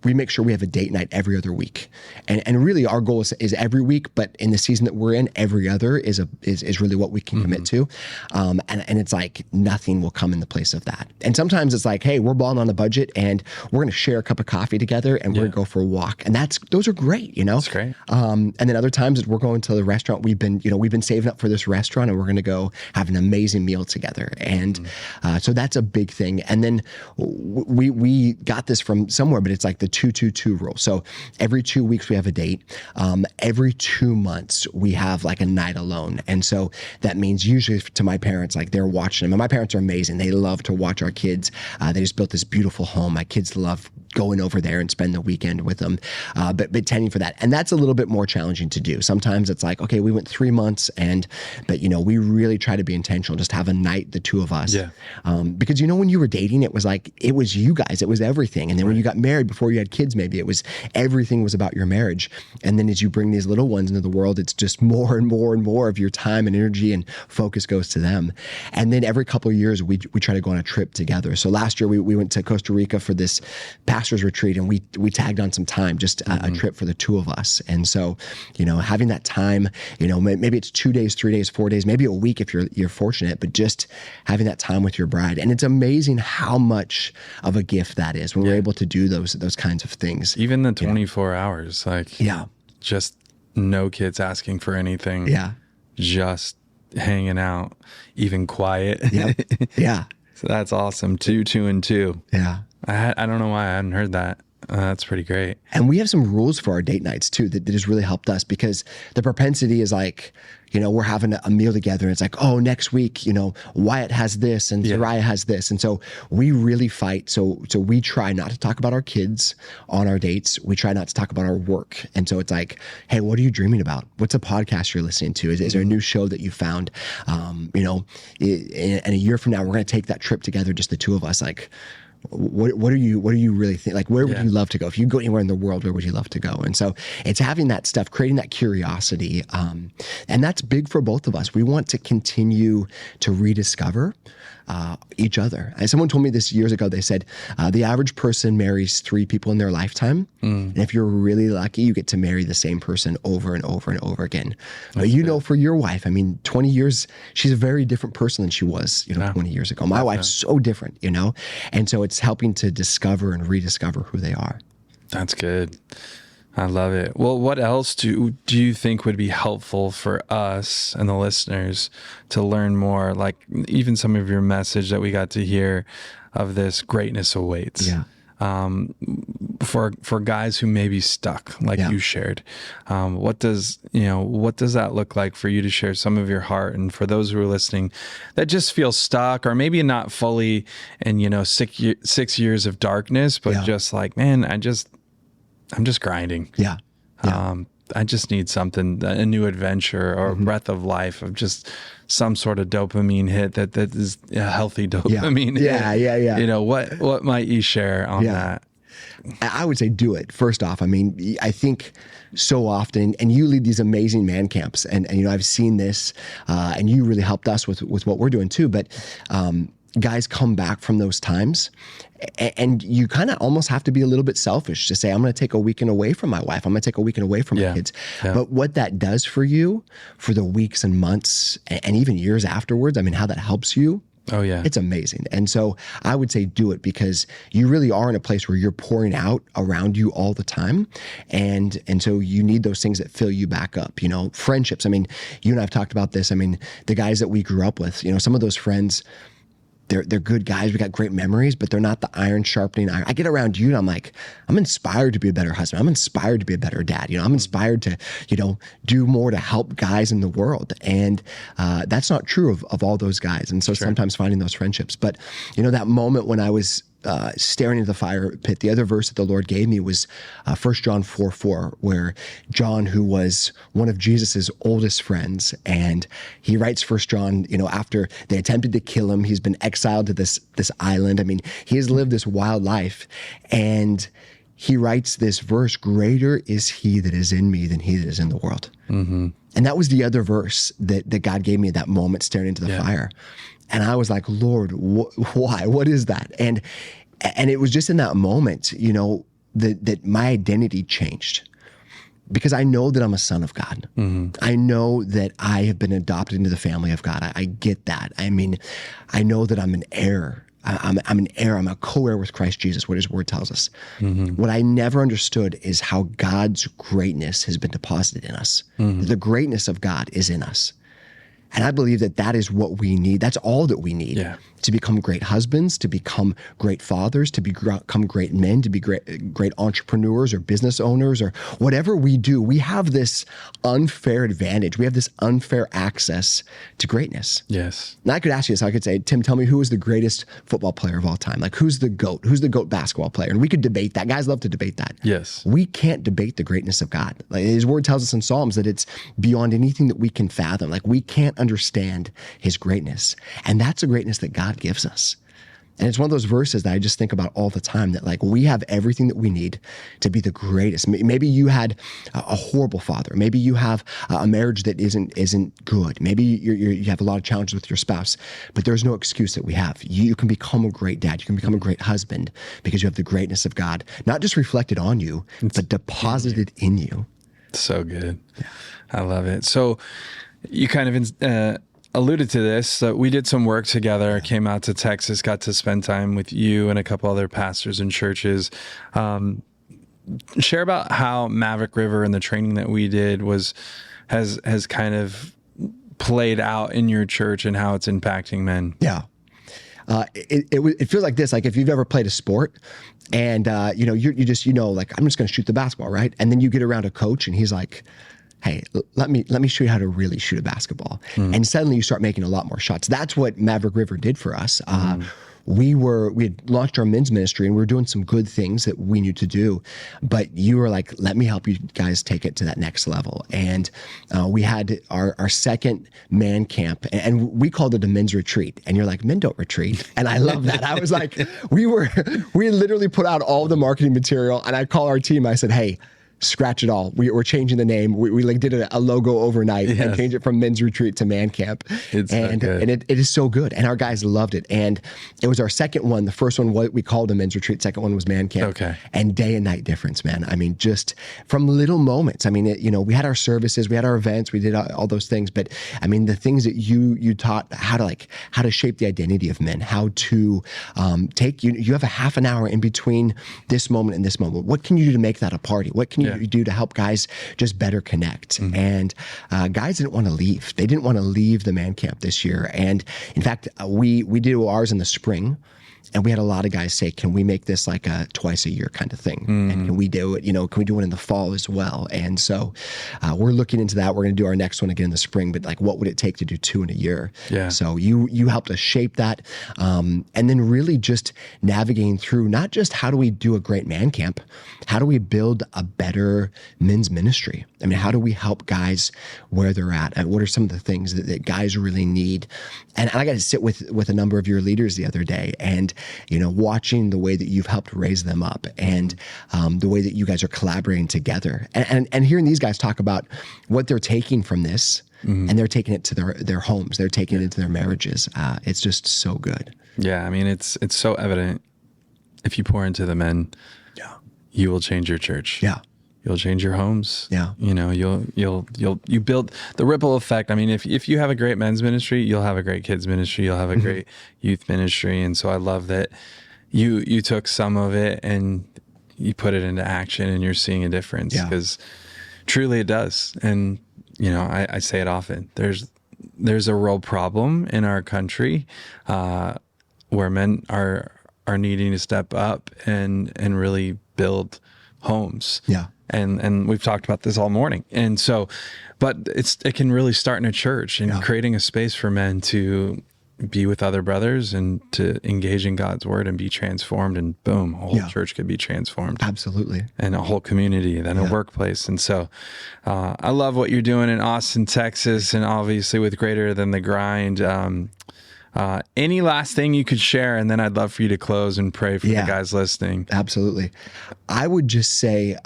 we make sure we have a date night every other week. And really our goal is every week, but in the season that we're in, every other is really what we can commit to. And it's like nothing will come in the place of that. And sometimes it's like, hey, we're balling on a budget and we're going to share a cup of coffee together and we're going to go for a walk. And those are great, That's great. And then other times we're going to the restaurant. We've been saving up for this restaurant and we're going to go have an amazing meal together. And so that's a big thing. And then we got this from somewhere, but it's like the 2-2-2 rule. So every 2 weeks we have a date. Every 2 months we have like a night alone. And so that means usually to my parents, like they're watching them. And my parents are amazing. They love to watch our kids. They just built this beautiful home. My kids love going over there and spend the weekend with them, but tending for that. And that's a little bit more challenging to do. Sometimes it's like, okay, we went 3 months but we really try to be intentional, just have a night, the two of us. Yeah. Because when you were dating, it was you guys, it was everything. And then when you got married, before you had kids, maybe everything was about your marriage. And then as you bring these little ones into the world, it's just more and more and more of your time and energy and focus goes to them. And then every couple of years, we try to go on a trip together. So last year we went to Costa Rica for this pastor's retreat, and we tagged on some time, just a trip for the two of us. And so, having that time, maybe it's 2 days, 3 days, 4 days, maybe a week if you're fortunate, but just having that time with your bride. And it's amazing how much of a gift that is when we're able to do those kinds of things. Even the 24 hours, just no kids asking for anything. Yeah. Just hanging out, even quiet. Yep. Yeah. So that's awesome. 2, 2, and 2. Yeah. I don't know why I hadn't heard that. That's pretty great. And we have some rules for our date nights too that has really helped us, because the propensity is like, we're having a meal together and it's like, oh, next week, Wyatt has this and Zariah has this. And so we really fight. So we try not to talk about our kids on our dates. We try not to talk about our work. And so it's like, hey, what are you dreaming about? What's a podcast you're listening to? Is there a new show that you found? And a year from now, we're going to take that trip together, just the two of us. Like, what do you really think? Like, where would you love to go? If you go anywhere in the world, where would you love to go? And so it's having that stuff, creating that curiosity. And that's big for both of us. We want to continue to rediscover each other. And someone told me this years ago. They said the average person marries 3 people in their lifetime. And if you're really lucky, you get to marry the same person over and over and over again. But for your wife, 20 years, she's a very different person than she was 20 years ago. My wife's so different, and so it's helping to discover and rediscover who they are. That's good. I love it. Well, what else do you think would be helpful for us and the listeners to learn more? Like even some of your message that we got to hear of this greatness awaits. Yeah. For guys who may be stuck, like you shared, what does that look like for you to share some of your heart? And for those who are listening that just feel stuck, or maybe not fully in 6 years of darkness, but just like, man, I'm just grinding. Yeah. I just need something, a new adventure or a breath of life, of just some sort of dopamine hit that is a healthy dopamine. Yeah. What might you share on that? I would say do it. First off, I mean, I think so often, and you lead these amazing man camps, and I've seen this, and you really helped us with what we're doing too. But guys come back from those times, and you kind of almost have to be a little bit selfish to say, I'm going to take a weekend away from my wife. I'm going to take a weekend away from my kids. Yeah. But what that does for you for the weeks and months and even years afterwards, I mean, how that helps you. Oh yeah. It's amazing. And so I would say do it, because you really are in a place where you're pouring out around you all the time. And so you need those things that fill you back up, friendships. I mean, you and I have talked about this. I mean, the guys that we grew up with, some of those friends, they're good guys. We got great memories, but they're not the iron sharpening iron. I get around you and I'm like, I'm inspired to be a better husband. I'm inspired to be a better dad. I'm inspired to, do more to help guys in the world. And that's not true of all those guys. And so sometimes finding those friendships. But, that moment when I was staring into the fire pit, the other verse that the Lord gave me was 1 John 4:4, where John, who was one of Jesus's oldest friends, and he writes 1 John, after they attempted to kill him, he's been exiled to this island. I mean, he has lived this wild life, and he writes this verse, greater is he that is in me than he that is in the world. Mm-hmm. And that was the other verse that God gave me at that moment, staring into the fire. And I was like, Lord, why? What is that? And it was just in that moment, that my identity changed, because I know that I'm a son of God. Mm-hmm. I know that I have been adopted into the family of God. I get that. I mean, I know that I'm an heir. I'm an heir. I'm a co-heir with Christ Jesus, what his word tells us. Mm-hmm. What I never understood is how God's greatness has been deposited in us. Mm-hmm. The greatness of God is in us. And I believe that is what we need. That's all that we need to become great husbands, to become great fathers, to become great men, to be great entrepreneurs or business owners, or whatever we do. We have this unfair advantage. We have this unfair access to greatness. Yes. And I could ask you this. I could say, Tim, tell me, who is the greatest football player of all time? Like, who's the GOAT? Who's the GOAT basketball player? And we could debate that. Guys love to debate that. Yes. We can't debate the greatness of God. Like, his word tells us in Psalms that it's beyond anything that we can fathom. Like, we can't understand his greatness. And that's the greatness that God gives us. And it's one of those verses that I just think about all the time, that like, we have everything that we need to be the greatest. Maybe you had a horrible father. Maybe you have a marriage that isn't good. Maybe you have a lot of challenges with your spouse, but there's no excuse that we have. You can become a great dad. You can become a great husband, because you have the greatness of God, not just reflected on you, but deposited in you. So good. Yeah. I love it. So you kind of alluded to this. We did some work together, came out to Texas, got to spend time with you and a couple other pastors and churches. Share about how Maverick River and the training that we did has kind of played out in your church and how it's impacting men. Yeah. It feels like this, like if you've ever played a sport and, you just, like, I'm just going to shoot the basketball, right? And then you get around a coach and he's like, hey, let me show you how to really shoot a basketball. Mm. And suddenly you start making a lot more shots. That's what Maverick River did for us. We had launched our men's ministry and we were doing some good things that we knew to do, but you were like, let me help you guys take it to that next level. And we had our second man camp, and we called it a men's retreat. And you're like, men don't retreat. And I love that. I was like, we literally put out all the marketing material, and I call our team, I said, hey, scratch it all. We're changing the name. We like did a logo overnight and changed it from men's retreat to man camp. It's so good. And it is so good. And our guys loved it. And it was our second one. The first one, what we called a men's retreat. Second one was man camp. Okay. And day and night difference, man. I mean, just from little moments. I mean, we had our services, we had our events, we did all those things. But I mean, the things that you taught, how to shape the identity of men, how to take, you have a half an hour in between this moment and this moment. What can you do to make that a party? What can you you do to help guys just better connect? And guys didn't want to leave. They didn't want to leave the man camp this year. And in fact, we did ours in the spring. And we had a lot of guys say, can we make this like a twice a year kind of thing? And can we do it, can we do it in the fall as well? And so we're looking into that. We're going to do our next one again in the spring, but like, what would it take to do 2 in a year? Yeah. So you helped us shape that. And then really just navigating through, not just how do we do a great man camp, how do we build a better men's ministry? I mean, how do we help guys where they're at? And what are some of the things that guys really need? And I got to sit with a number of your leaders the other day, and watching the way that you've helped raise them up, and the way that you guys are collaborating together, and hearing these guys talk about what they're taking from this, and they're taking it to their homes, they're taking it into their marriages. It's just so good. Yeah, I mean, it's so evident. If you pour into the men, you will change your church. Yeah. You'll change your homes. Yeah. You build the ripple effect. I mean, if you have a great men's ministry, you'll have a great kids ministry. You'll have a great youth ministry. And so I love that you took some of it and you put it into action, and you're seeing a difference, because truly it does. And, I say it often, there's a real problem in our country, where men are needing to step up and really build homes. Yeah. And we've talked about this all morning. And so, but it can really start in a church, and creating a space for men to be with other brothers and to engage in God's word and be transformed, and boom, a whole church could be transformed. Absolutely. And a whole community, then a workplace. And so I love what you're doing in Austin, Texas, and obviously with Greater Than the Grind. Any last thing you could share, and then I'd love for you to close and pray for the guys listening. Absolutely. I would just say,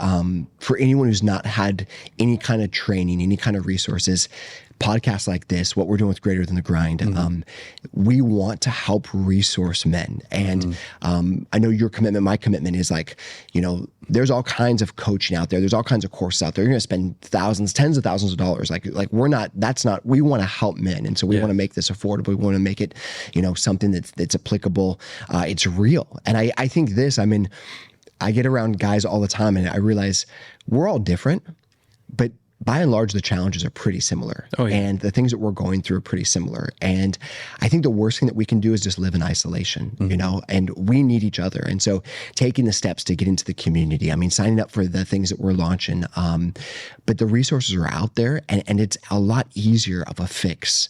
for anyone who's not had any kind of training, any kind of resources, podcasts like this, what we're doing with Greater Than the Grind, we want to help resource men. And I know your commitment, my commitment is like, there's all kinds of coaching out there. There's all kinds of courses out there. You're going to spend thousands, tens of thousands of dollars. Like we want to help men. And so we want to make this affordable. We want to make it, something that's applicable. It's real. And I think this, I get around guys all the time, and I realize we're all different, but by and large, the challenges are pretty similar. Oh, yeah. And the things that we're going through are pretty similar. And I think the worst thing that we can do is just live in isolation, and we need each other. And so taking the steps to get into the community, signing up for the things that we're launching, but the resources are out there, and it's a lot easier of a fix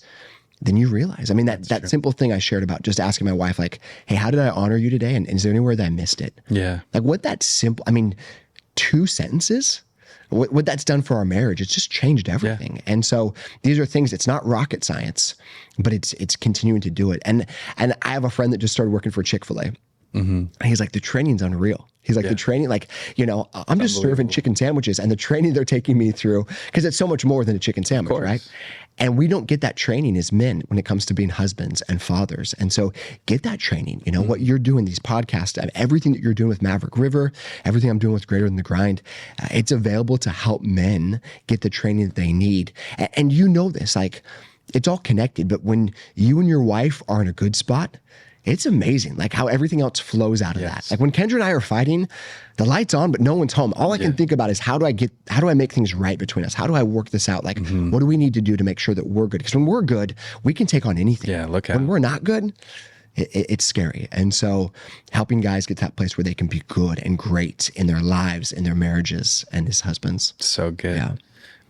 than you realize. That simple thing I shared about just asking my wife, like, hey, how did I honor you today? And is there anywhere that I missed it? Yeah. Like what that simple, 2 sentences, what that's done for our marriage, it's just changed everything. Yeah. And so these are things, it's not rocket science, but it's continuing to do it. And I have a friend that just started working for Chick-fil-A. And he's like, the training's unreal. He's like, the training, I'm just serving chicken sandwiches, and the training they're taking me through, because it's so much more than a chicken sandwich, right? And we don't get that training as men when it comes to being husbands and fathers. And so get that training, what you're doing, these podcasts, everything that you're doing with Maverick River, everything I'm doing with Greater Than the Grind, it's available to help men get the training that they need. And this, it's all connected, but when you and your wife are in a good spot, it's amazing, how everything else flows out of that. Like when Kendra and I are fighting, the light's on, but no one's home. All I can think about is how do I make things right between us? How do I work this out? What do we need to do to make sure that we're good? Because when we're good, we can take on anything. Yeah, when we're not good, it's scary. And so helping guys get to that place where they can be good and great in their lives, in their marriages, and as husbands. So good. Yeah.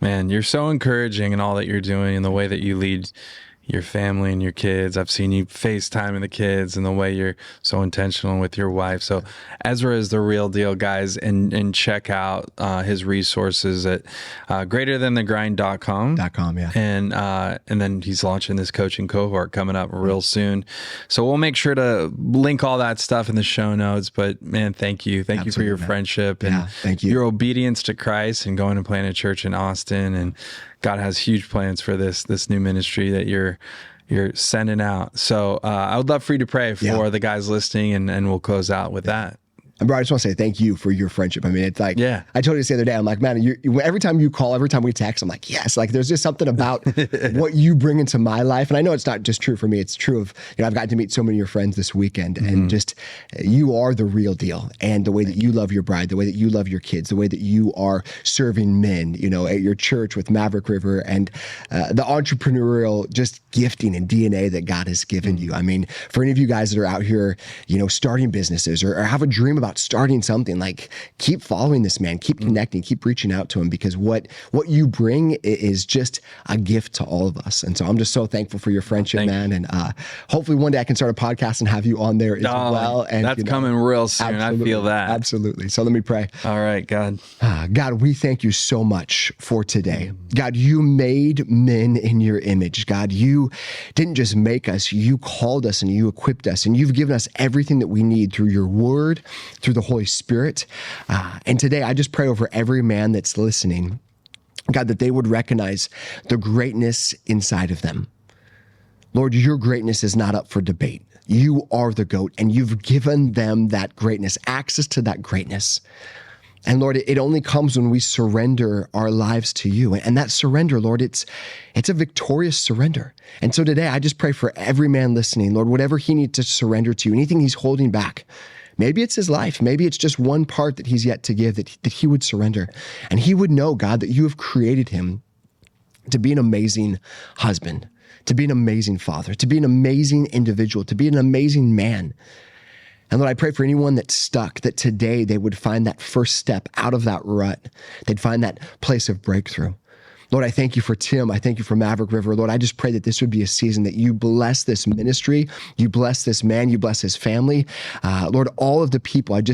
Man, you're so encouraging in all that you're doing and the way that you lead your family and your kids. I've seen you FaceTime the kids and the way you're so intentional with your wife. So Ezra is the real deal, guys, and check out his resources at greaterthanthegrind.com. .com, yeah. And then he's launching this coaching cohort coming up real soon. So we'll make sure to link all that stuff in the show notes. But man, thank you. Thank you for your friendship and thank you. Your obedience to Christ and going and planting a church in Austin. And God has huge plans for this new ministry that you're sending out. So I would love for you to pray for the guys listening, and we'll close out with that. And bro, I just want to say thank you for your friendship. I mean, it's like, I told you this the other day, I'm like, man, every time you call, every time we text, I'm like, yes, like there's just something about what you bring into my life. And I know it's not just true for me. It's true of, I've gotten to meet so many of your friends this weekend, and just, you are the real deal. And the way that you love your bride, the way that you love your kids, the way that you are serving men, at your church with Maverick River, and the entrepreneurial just gifting and DNA that God has given you. I mean, for any of you guys that are out here, starting businesses or have a dream about starting something, like keep following this man, keep connecting, keep reaching out to him, because what you bring is just a gift to all of us. And so I'm just so thankful for your friendship, man. And hopefully one day I can start a podcast and have you on there as well. And that's coming real soon. I feel that. Absolutely. So let me pray. All right, God. God, we thank you so much for today. God, you made men in your image. God, you didn't just make us, you called us and you equipped us, and you've given us everything that we need through your word, through the Holy Spirit. And today I just pray over every man that's listening, God, that they would recognize the greatness inside of them. Lord, your greatness is not up for debate. You are the GOAT, and you've given them that greatness, access to that greatness. And Lord, it only comes when we surrender our lives to you. And that surrender, Lord, it's a victorious surrender. And so today I just pray for every man listening, Lord, whatever he needs to surrender to, anything he's holding back. Maybe it's his life. Maybe it's just one part that he's yet to give, that he would surrender. And he would know, God, that you have created him to be an amazing husband, to be an amazing father, to be an amazing individual, to be an amazing man. And Lord, I pray for anyone that's stuck, that today they would find that first step out of that rut. They'd find that place of breakthrough. Lord, I thank you for Tim. I thank you for Maverick River. Lord, I just pray that this would be a season that you bless this ministry, you bless this man, you bless his family. Lord, all of the people, as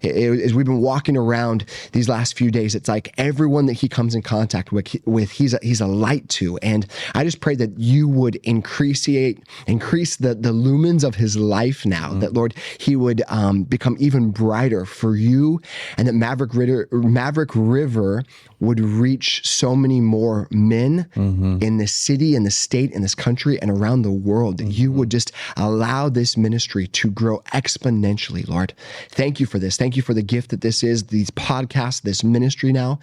we've been walking around these last few days, it's like everyone that he comes in contact with he's a light to. And I just pray that you would increase the lumens of his life now, that Lord, he would become even brighter for you, and that Maverick River would reach so many more men in this city, in this state, in this country, and around the world, that you would just allow this ministry to grow exponentially, Lord. Thank you for this. Thank you for the gift that this is, these podcasts, this ministry now.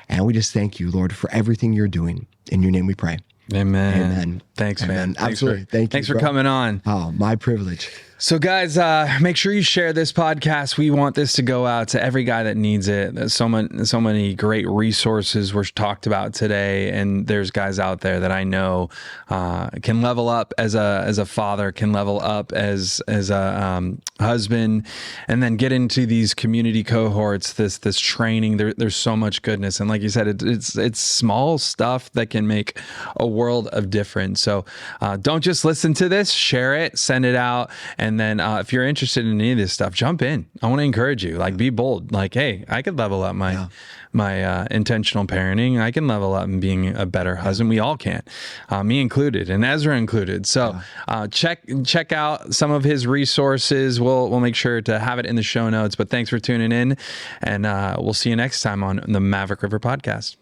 And we just thank you, Lord, for everything you're doing. In your name we pray. Amen. Thanks, Amen. man. Absolutely. Thanks for coming on. Oh, my privilege. So guys, make sure you share this podcast. We want this to go out to every guy that needs it. There's so many great resources were talked about today, and there's guys out there that I know can level up as a father, can level up as a husband, and then get into these community cohorts, this training. There's so much goodness, and like you said, it's small stuff that can make a world of difference. So don't just listen to this, share it, send it out. And then if you're interested in any of this stuff, jump in. I want to encourage you, like, be bold. Like, hey, I could level up my intentional parenting. I can level up in being a better husband. We all can, me included, and Ezra included. So check out some of his resources. We'll make sure to have it in the show notes. But thanks for tuning in, and we'll see you next time on the Maverick River Podcast.